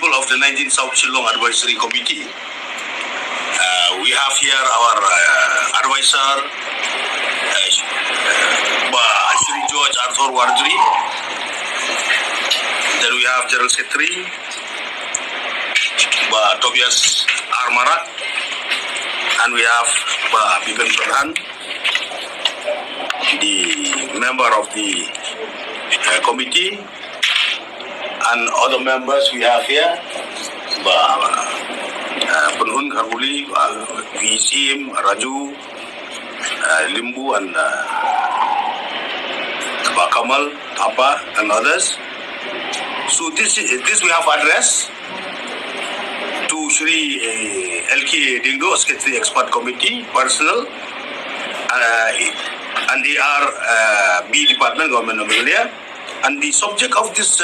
people of the 19th South Shillong Advisory Committee. We have here our advisor, Shri George Arthur Wardry. Then we have General Secretary, Tobias Armarak. And we have Bipen Pradhan, the member of the committee, and other members we have here, Kynhun, Karbuli, VCM, Raju, Limbu, and Kamal, Thapa, and others. So this we have addressed to Shri LK Dingdo, Secretary Expert Committee, Personal, and AR B Department, Government of India. And the subject of this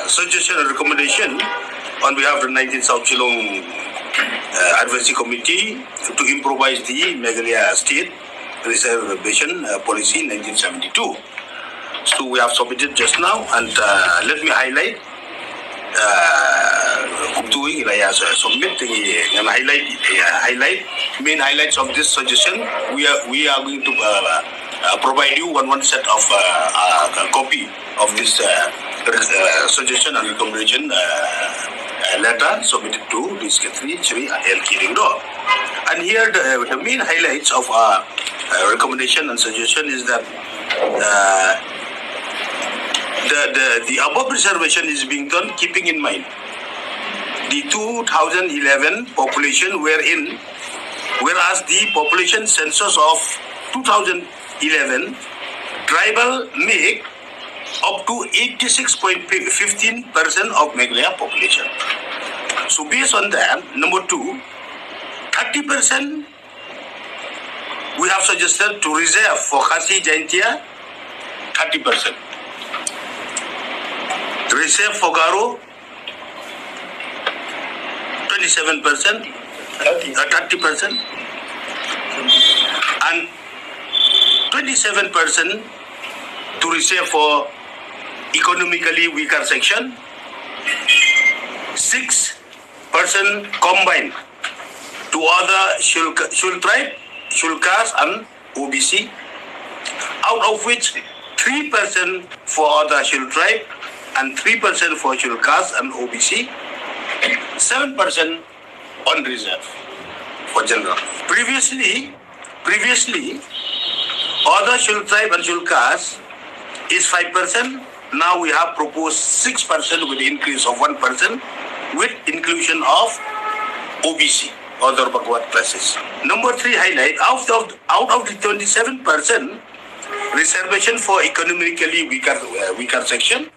suggestion and recommendation on behalf of the 19th South Shillong Advisory Committee to improvise the Meghalaya State Reservation Policy 1972. So we have submitted just now, and let me highlight main highlights of this suggestion. We are going to provide you one set of copy of this suggestion and recommendation letter submitted to the Secretary Shri L. Kiringdo. And here the main highlights of our recommendation and suggestion is that the above reservation is being done keeping in mind the 2011 population whereas the population census of 2011 tribal make up to 86.15% of Meghalaya population. So based on that, number 2, 30% we have suggested to reserve for Khasi Jaintia, 30%. Reserve for Garo, 27%, 30%, and 27% to reserve for economically weaker section, 6% combined to other Shul tribe, Shul caste and OBC, out of which 3% for other Shul tribe and 3% for Shul caste and OBC, 7% on reserve for general. Previously, other Shul tribe and Shul caste is 5%. Now we have proposed 6% with increase of 1% with inclusion of OBC, other backward classes. Number 3 highlight, out of the 27% reservation for economically weaker section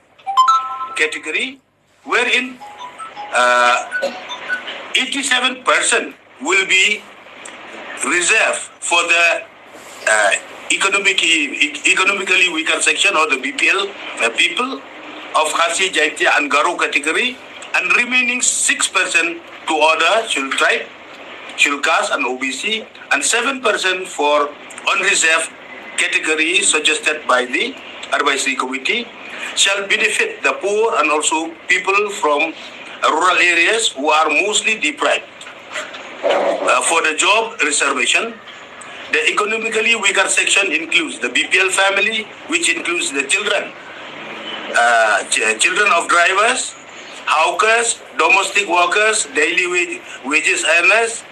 category, wherein 87% will be reserved for the economically weaker section or the BPL people of Khasi, Jaintia and Garo category, and remaining 6% to other Shul tribe, Shul caste and OBC, and 7% for unreserved category suggested by the advisory committee shall benefit the poor and also people from rural areas who are mostly deprived. For the job reservation, the economically weaker section includes the BPL family, which includes the children of drivers, hawkers, domestic workers, daily wages earners,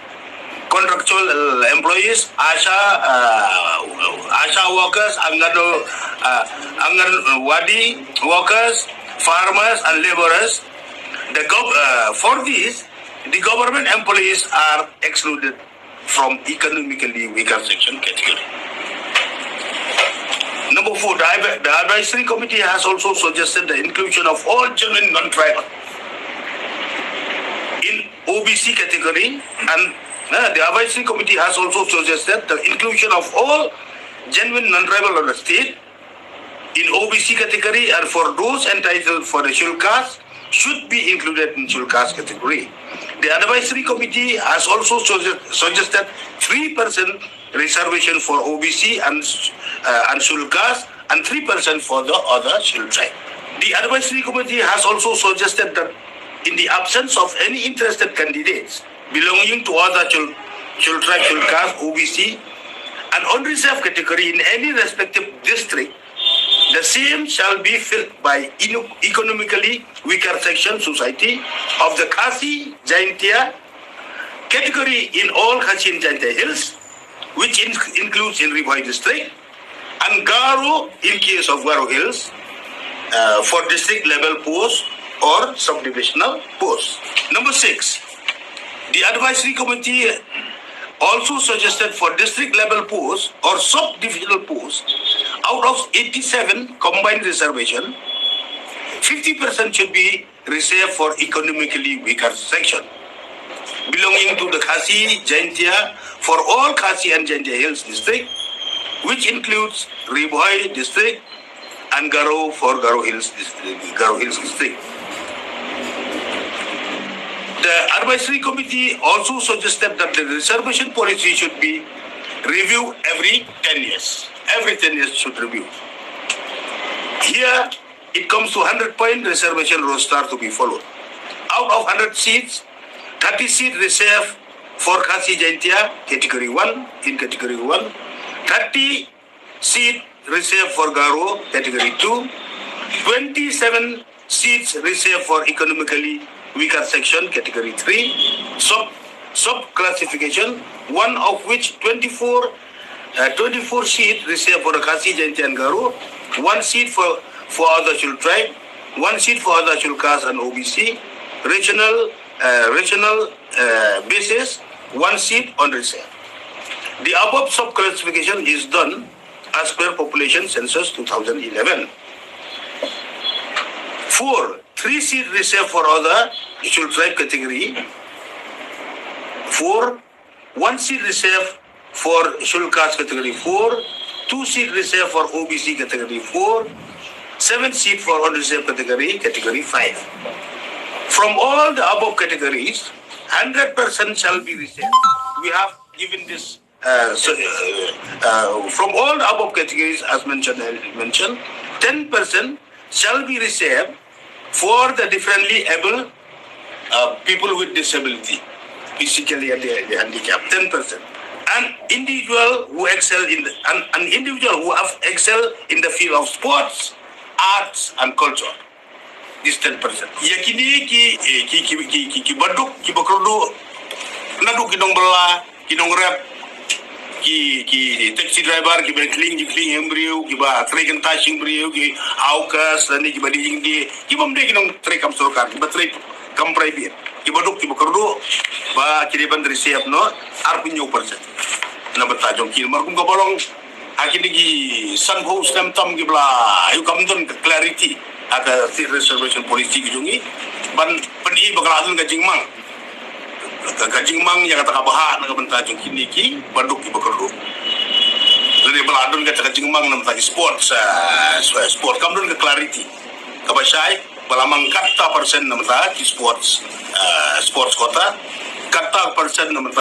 contractual employees, ASHA workers, Anganwadi workers, farmers and laborers. For these, the government employees are excluded from economically weaker section category. Number 4, the advisory committee has also suggested the inclusion of all genuine non-tribal in OBC category, and the advisory committee has also suggested the inclusion of all genuine non-tribal of the state in OBC category, and for those entitled for the Shul caste should be included in Shul caste category. The advisory committee has also suggested 3% reservation for OBC and Shul caste and 3% for the other Shul tribe. The advisory committee has also suggested that in the absence of any interested candidates belonging to other tribe, caste, OBC, and unreserved category in any respective district, the same shall be filled by economically weaker section society of the Khasi Jaintia category in all Khasi and Jaintia hills, which includes in Ribhoi district, and Garo in case of Garo hills, for district level posts or subdivisional posts. Number 6, the advisory committee also suggested for district level posts or sub-divisional posts, out of 87 combined reservation, 50% should be reserved for economically weaker section belonging to the Khasi Jaintia for all Khasi and Jaintia Hills district, which includes Ribhoi district and Garo for Garo Hills district. The advisory committee also suggested that the reservation policy should be reviewed every 10 years. Every 10 years should review. Here, it comes to 100-point reservation roster to be followed. Out of 100 seats, 30 seats reserved for Khasi Jaintia, category 1, in category 1. 30 seats reserved for Garo, category 2. 27 seats reserved for economically weaker section, category 3. Sub-classification, one of which 24 seats reserved for the Khasi, Jaintia and Garo, 1 seat for other Shillong tribe, 1 seat for other Shillong caste and OBC, regional basis, 1 seat on reserve. The above sub-classification is done as per population census 2011. 4, 3 seats reserved for other Shillong tribe category. 4, 1 seat reserved for Shillong caste category 4, 2 seats reserved for OBC category 4, 7 seats for unreserved category 5. From all the above categories, 100% shall be reserved. We have given this from all the above categories as mentioned, 10% shall be reserved for the differently able people with disability, physically and handicapped, 10%. An individual who excel in the field of sports, arts and culture. This 10%. Yakini ki baduk ki bakrudu nadu ki dong bela ki dong rap ki taxi driver ki clean embryo ki ba trek tashing embryo ki aukas dan ki bading di ki bomde ki dong trek kam sorkar ki ba trek kam private ki baduk ki bakrudu ba ki de bandri siap no arpinyo percent na batajong ki markum ka bolong akini ki sanho stem tam ki bla ayu kam don clarity ada reservation policy jungi ban peni bakaladun ka jingmang yang kata kabaha na kabanta jung kiniki banduk ki bakarlu jadi baladun ka jingmang nam ta sports kam don ka clarity kabasai balamang kata persen nam ta sports kota kata persen nam